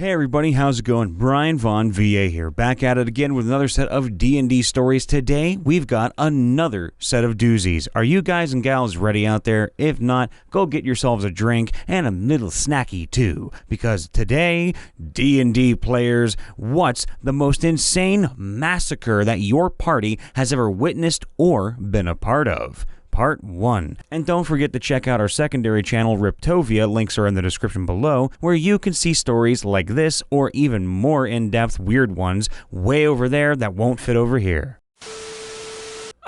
Hey everybody, how's it going? Brian Von VA here, back at it again with another set of D&D stories. Today, we've got another set of doozies. Are you guys and gals ready out there? If not, go get yourselves a drink and a little snacky too, because today, D&D players, what's the most insane massacre that your party has ever witnessed or been a part of? Part 1. And don't forget to check out our secondary channel, Riptovia, links are in the description below, where you can see stories like this or even more in-depth weird ones way over there that won't fit over here.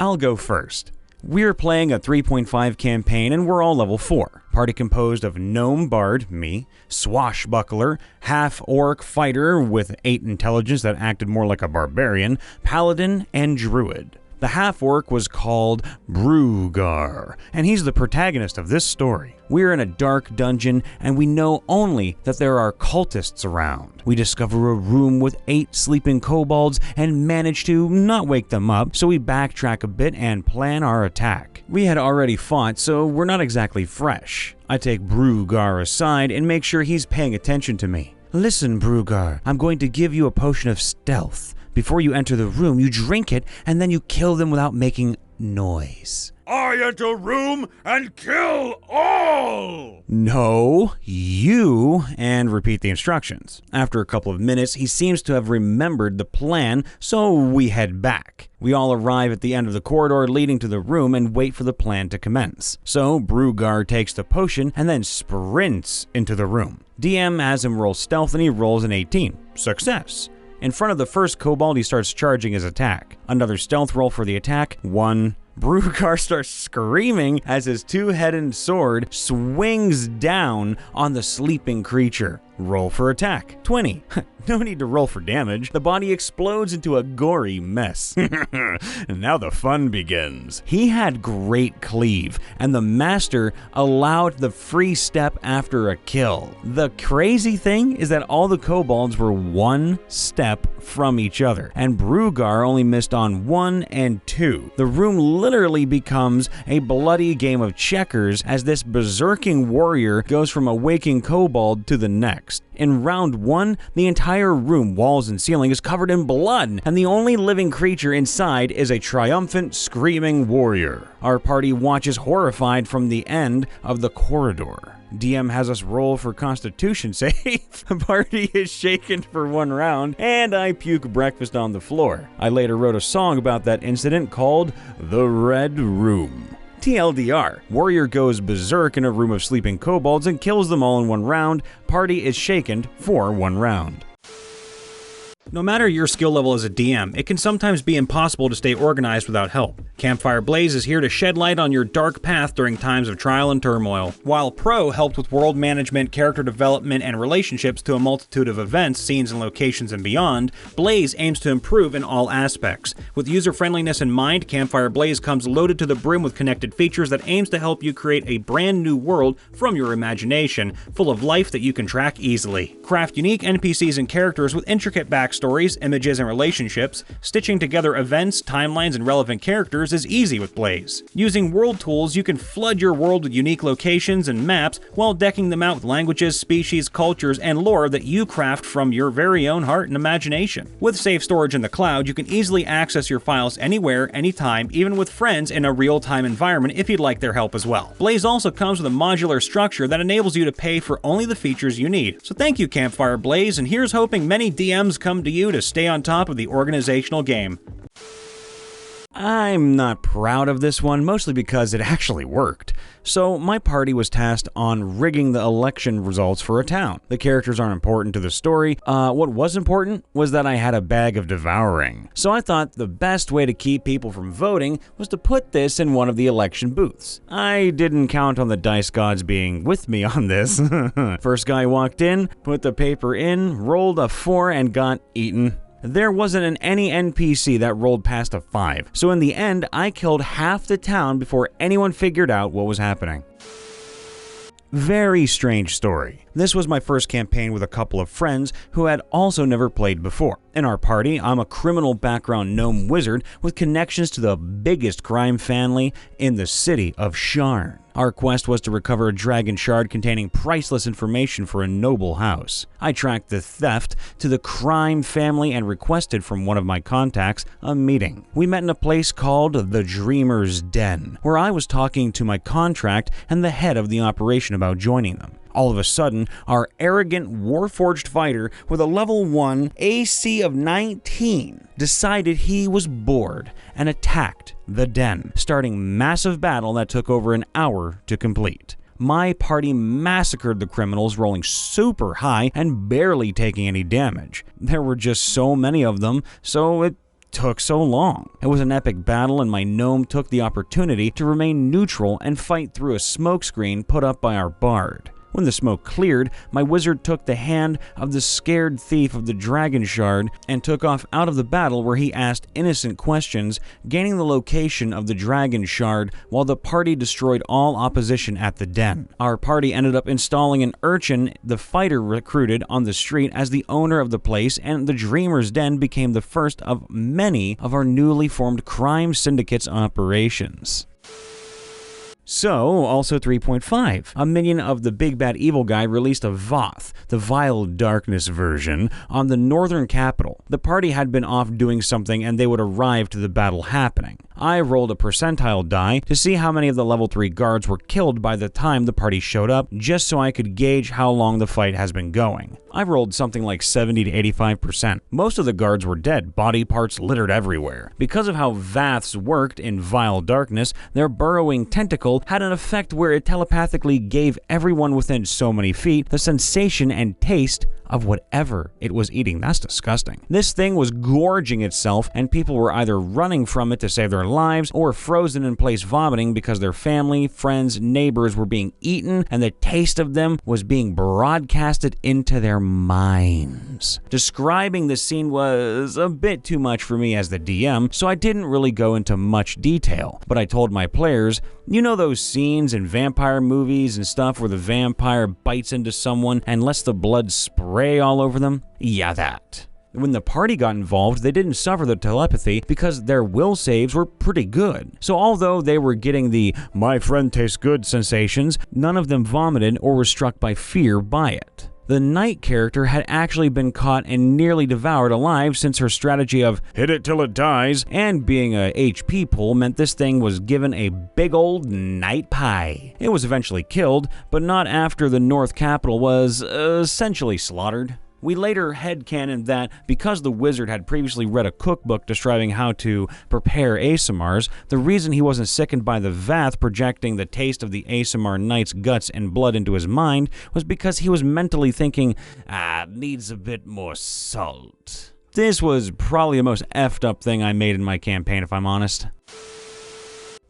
I'll go first. We're playing a 3.5 campaign and we're all level 4. Party composed of gnome bard, me, swashbuckler, half-orc fighter with 8 intelligence that acted more like a barbarian, paladin, and druid. The half-orc was called Brugar, and he's the protagonist of this story. We're in a dark dungeon, and we know only that there are cultists around. We discover a room with 8 sleeping kobolds and manage to not wake them up, so we backtrack a bit and plan our attack. We had already fought, so we're not exactly fresh. I take Brugar aside and make sure he's paying attention to me. Listen, Brugar, I'm going to give you a potion of stealth. Before you enter the room, you drink it, and then you kill them without making noise. I enter room and kill all! No, you, and repeat the instructions. After a couple of minutes, he seems to have remembered the plan, so we head back. We all arrive at the end of the corridor leading to the room and wait for the plan to commence. So, Brugar takes the potion and then sprints into the room. DM has him roll stealth and he rolls an 18. Success. In front of the first kobold, he starts charging his attack. Another stealth roll for the attack, 1. Brugar starts screaming as his two-headed sword swings down on the sleeping creature. Roll for attack, 20. No need to roll for damage. The body explodes into a gory mess. And now the fun begins. He had great cleave, and the master allowed the free step after a kill. The crazy thing is that all the kobolds were 1 step from each other, and Brugar only missed on 1 and 2. The room literally becomes a bloody game of checkers as this berserking warrior goes from a waking kobold to the next. In round 1, the entire room, walls and ceiling, is covered in blood, and the only living creature inside is a triumphant, screaming warrior. Our party watches horrified from the end of the corridor. DM has us roll for Constitution save. The party is shaken for 1 round, and I puke breakfast on the floor. I later wrote a song about that incident called The Red Room. TLDR, warrior goes berserk in a room of sleeping kobolds and kills them all in 1 round. Party is shaken for 1 round. No matter your skill level as a DM, it can sometimes be impossible to stay organized without help. Campfire Blaze is here to shed light on your dark path during times of trial and turmoil. While Pro helped with world management, character development, and relationships to a multitude of events, scenes, and locations and beyond, Blaze aims to improve in all aspects. With user-friendliness in mind, Campfire Blaze comes loaded to the brim with connected features that aims to help you create a brand new world from your imagination, full of life that you can track easily. Craft unique NPCs and characters with intricate backstories, images, and relationships. Stitching together events, timelines, and relevant characters is easy with Blaze. Using world tools, you can flood your world with unique locations and maps while decking them out with languages, species, cultures, and lore that you craft from your very own heart and imagination. With safe storage in the cloud, you can easily access your files anywhere, anytime, even with friends in a real-time environment if you'd like their help as well. Blaze also comes with a modular structure that enables you to pay for only the features you need. So thank you, Campfire Blaze, and here's hoping many DMs come to you to stay on top of the organizational game. I'm not proud of this one, mostly because it actually worked. So my party was tasked on rigging the election results for a town. The characters aren't important to the story. What was important was that I had a bag of devouring. So I thought the best way to keep people from voting was to put this in one of the election booths. I didn't count on the dice gods being with me on this. First guy walked in, put the paper in, rolled a 4, and got eaten. There wasn't any NPC that rolled past a 5, so in the end, I killed half the town before anyone figured out what was happening. Very strange story. This was my first campaign with a couple of friends who had also never played before. In our party, I'm a criminal background gnome wizard with connections to the biggest crime family in the city of Sharn. Our quest was to recover a dragon shard containing priceless information for a noble house. I tracked the theft to the crime family and requested from one of my contacts a meeting. We met in a place called the Dreamer's Den, where I was talking to my contract and the head of the operation about joining them. All of a sudden, our arrogant, warforged fighter with a level 1 AC of 19 decided he was bored and attacked the den, starting massive battle that took over an hour to complete. My party massacred the criminals, rolling super high and barely taking any damage. There were just so many of them, so it took so long. It was an epic battle, and my gnome took the opportunity to remain neutral and fight through a smokescreen put up by our bard. When the smoke cleared, my wizard took the hand of the scared thief of the dragon shard and took off out of the battle, where he asked innocent questions, gaining the location of the dragon shard while the party destroyed all opposition at the den. Our party ended up installing an urchin the fighter recruited on the street as the owner of the place, and the Dreamer's Den became the first of many of our newly formed crime syndicate's operations. So, also 3.5. A minion of the big bad evil guy released a Voth, the Vile Darkness version, on the northern capital. The party had been off doing something and they would arrive to the battle happening. I rolled a percentile die to see how many of the level 3 guards were killed by the time the party showed up, just so I could gauge how long the fight has been going. I rolled something like 70 to 85%. Most of the guards were dead, body parts littered everywhere. Because of how Vaths worked in Vile Darkness, their burrowing tentacle had an effect where it telepathically gave everyone within so many feet the sensation and taste of whatever it was eating. That's disgusting. This thing was gorging itself, and people were either running from it to save their lives or frozen in place vomiting because their family, friends, neighbors were being eaten, and the taste of them was being broadcasted into their minds. Describing the scene was a bit too much for me as the DM, so I didn't really go into much detail, but I told my players, you know those scenes in vampire movies and stuff where the vampire bites into someone and lets the blood spray all over them? Yeah, that. When the party got involved, they didn't suffer the telepathy because their will saves were pretty good. So although they were getting the "my friend tastes good" sensations, none of them vomited or were struck by fear by it. The knight character had actually been caught and nearly devoured alive, since her strategy of hit it till it dies and being a HP pool meant this thing was given a big old night pie. It was eventually killed, but not after the North Capital was essentially slaughtered. We later headcanoned that because the wizard had previously read a cookbook describing how to prepare ASMRs, the reason he wasn't sickened by the Vath projecting the taste of the ASMR knight's guts and blood into his mind was because he was mentally thinking, needs a bit more salt. This was probably the most effed up thing I made in my campaign, if I'm honest.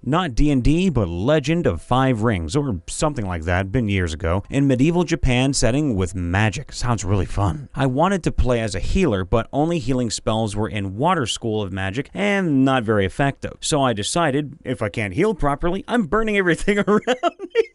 Not D&D, but Legend of Five Rings, or something like that, been years ago, in medieval Japan setting with magic. Sounds really fun. I wanted to play as a healer, but only healing spells were in Water School of Magic and not very effective. So I decided, if I can't heal properly, I'm burning everything around me.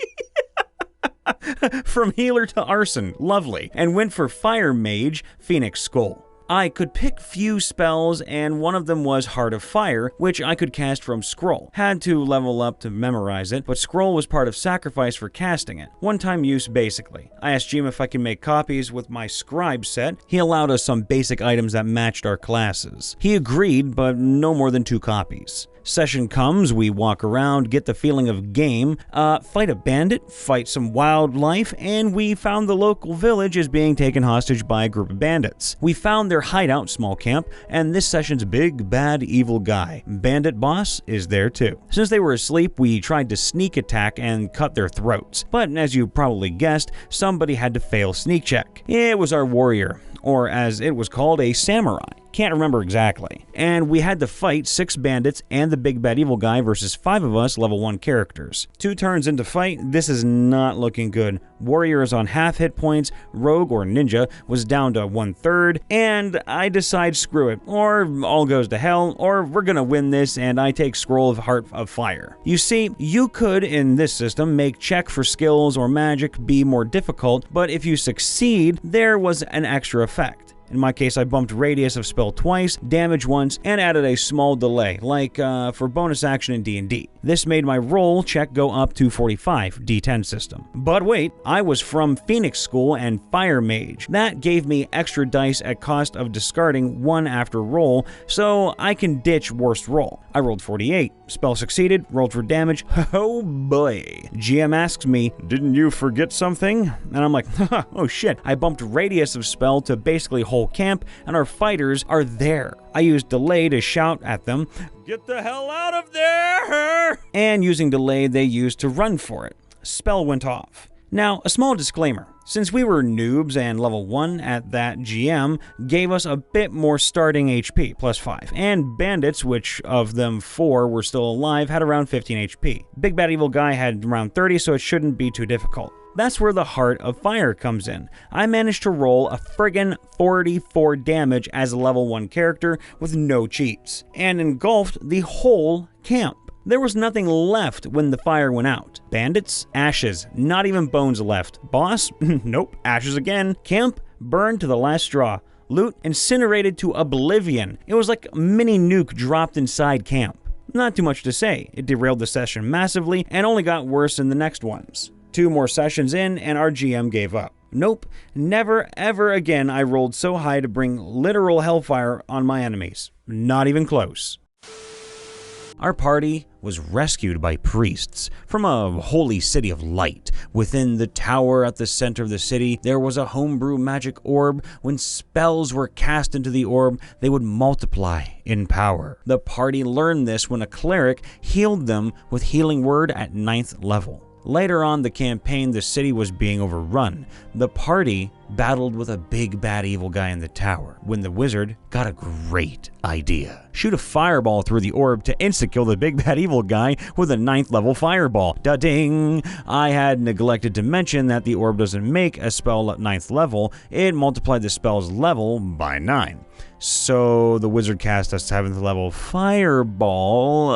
From healer to arson, lovely, and went for Fire Mage, Phoenix Skull. I could pick few spells, and one of them was Heart of Fire, which I could cast from Scroll. Had to level up to memorize it, but Scroll was part of Sacrifice for casting it. One-time use, basically. I asked Jim if I could make copies with my Scribe set. He allowed us some basic items that matched our classes. He agreed, but no more than 2 copies. Session comes, we walk around, get the feeling of game, fight a bandit, fight some wildlife, and we found the local village is being taken hostage by a group of bandits. We found their hideout, small camp, and this session's big, bad, evil guy, bandit boss, is there too. Since they were asleep, we tried to sneak attack and cut their throats, but as you probably guessed, somebody had to fail sneak check. It was our warrior, or as it was called, a samurai. Can't remember exactly. And we had to fight 6 bandits and the big bad evil guy versus 5 of us level 1 characters. 2 turns into fight, this is not looking good. Warrior is on half hit points, rogue or ninja was down to 1/3, and I decide screw it, or all goes to hell, or we're gonna win this and I take Scroll of Heart of Fire. You see, you could in this system make check for skills or magic be more difficult, but if you succeed, there was an extra effect. In my case, I bumped radius of spell twice, damage once, and added a small delay, like for bonus action in D&D. This made my roll check go up to 45 D10 system. But wait, I was from Phoenix School and Fire Mage. That gave me extra dice at cost of discarding one after roll, so I can ditch worst roll. I rolled 48. Spell succeeded, rolled for damage. Oh boy. GM asks me, "Didn't you forget something?" And I'm like, oh shit. I bumped radius of spell to basically whole camp, and our fighters are there. I used delay to shout at them, "Get the hell out of there!" And using delay, they used to run for it. Spell went off. Now, a small disclaimer. Since we were noobs and level 1 at that, GM gave us a bit more starting HP, +5, and bandits, which of them 4 were still alive, had around 15 HP. Big Bad Evil Guy had around 30, so it shouldn't be too difficult. That's where the Heart of Fire comes in. I managed to roll a friggin' 44 damage as a level 1 character with no cheats, and engulfed the whole camp. There was nothing left when the fire went out. Bandits? Ashes. Not even bones left. Boss? Nope. Ashes again. Camp? Burned to the last straw. Loot? Incinerated to oblivion. It was like a mini nuke dropped inside camp. Not too much to say. It derailed the session massively and only got worse in the next ones. 2 more sessions in and our GM gave up. Nope. Never ever again I rolled so high to bring literal hellfire on my enemies. Not even close. Our party was rescued by priests from a holy city of light. Within the tower at the center of the city, there was a homebrew magic orb. When spells were cast into the orb, they would multiply in power. The party learned this when a cleric healed them with Healing Word at 9th level. Later on the campaign, the city was being overrun. The party battled with a big bad evil guy in the tower when the wizard got a great idea. Shoot a fireball through the orb to insta-kill the big bad evil guy with a 9th level fireball. Da-ding! I had neglected to mention that the orb doesn't make a spell at 9th level, it multiplied the spell's level by 9. So the wizard cast a 7th level fireball,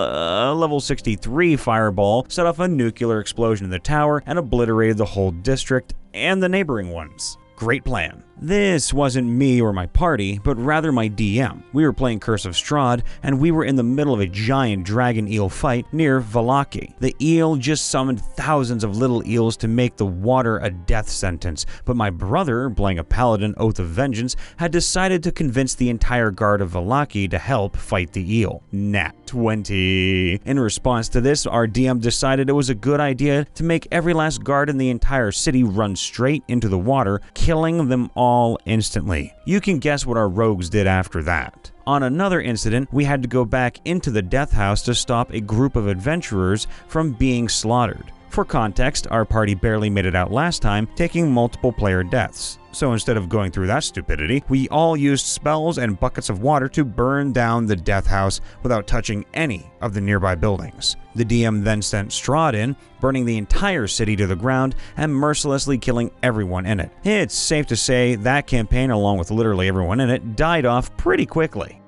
level 63 fireball, set off a nuclear explosion in the tower and obliterated the whole district and the neighboring ones. Great plan. This wasn't me or my party, but rather my DM. We were playing Curse of Strahd, and we were in the middle of a giant dragon eel fight near Vallaki. The eel just summoned thousands of little eels to make the water a death sentence, but my brother, playing a paladin Oath of Vengeance, had decided to convince the entire guard of Vallaki to help fight the eel. Nat 20. In response to this, our DM decided it was a good idea to make every last guard in the entire city run straight into the water, killing them all instantly. You can guess what our rogues did after that. On another incident, we had to go back into the death house to stop a group of adventurers from being slaughtered. For context, our party barely made it out last time, taking multiple player deaths. So instead of going through that stupidity, we all used spells and buckets of water to burn down the death house without touching any of the nearby buildings. The DM then sent Strahd in, burning the entire city to the ground and mercilessly killing everyone in it. It's safe to say that campaign, along with literally everyone in it, died off pretty quickly.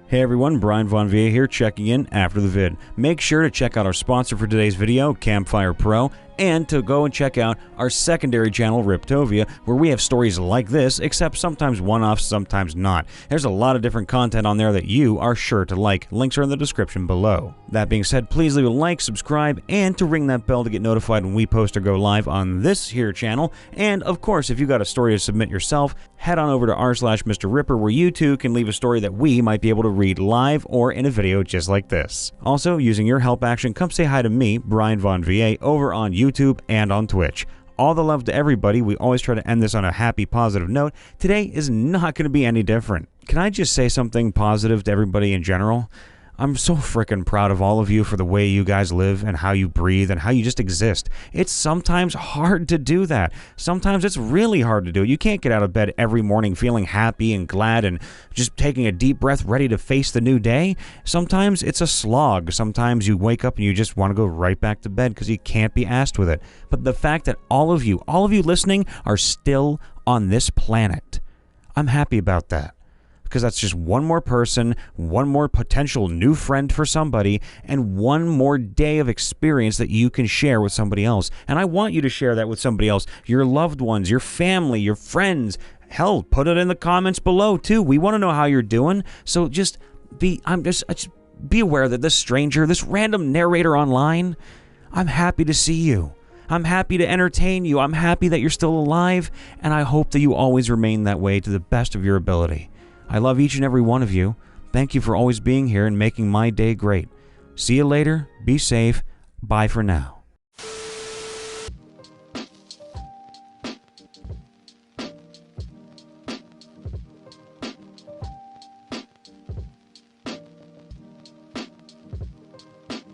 Hey everyone, Brian Von VA here, checking in after the vid. Make sure to check out our sponsor for today's video, Campfire Pro, and to go and check out our secondary channel, Riptovia, where we have stories like this, except sometimes one-offs, sometimes not. There's a lot of different content on there that you are sure to like. Links are in the description below. That being said, please leave a like, subscribe, and to ring that bell to get notified when we post or go live on this here channel. And of course, if you got a story to submit yourself, head on over to r/MrRipper, where you too can leave a story that we might be able to read live or in a video just like this. Also, using your help action, come say hi to me, Brian Von VA, over on YouTube and on Twitch. All the love to everybody. We always try to end this on a happy, positive note. Today is not going to be any different. Can I just say something positive to everybody in general? I'm so freaking proud of all of you for the way you guys live and how you breathe and how you just exist. It's sometimes hard to do that. Sometimes it's really hard to do. You can't get out of bed every morning feeling happy and glad and just taking a deep breath ready to face the new day. Sometimes it's a slog. Sometimes you wake up and you just want to go right back to bed because you can't be asked with it. But the fact that all of you listening are still on this planet, I'm happy about that. Because that's just one more person, one more potential new friend for somebody, and one more day of experience that you can share with somebody else. And I want you to share that with somebody else, your loved ones, your family, your friends. Hell, put it in the comments below too. We want to know how you're doing. So just be aware that this stranger, this random narrator online, I'm happy to see you. I'm happy to entertain you. I'm happy that you're still alive, and I hope that you always remain that way to the best of your ability. I love each and every one of you. Thank you for always being here and making my day great. See you later. Be safe. Bye for now.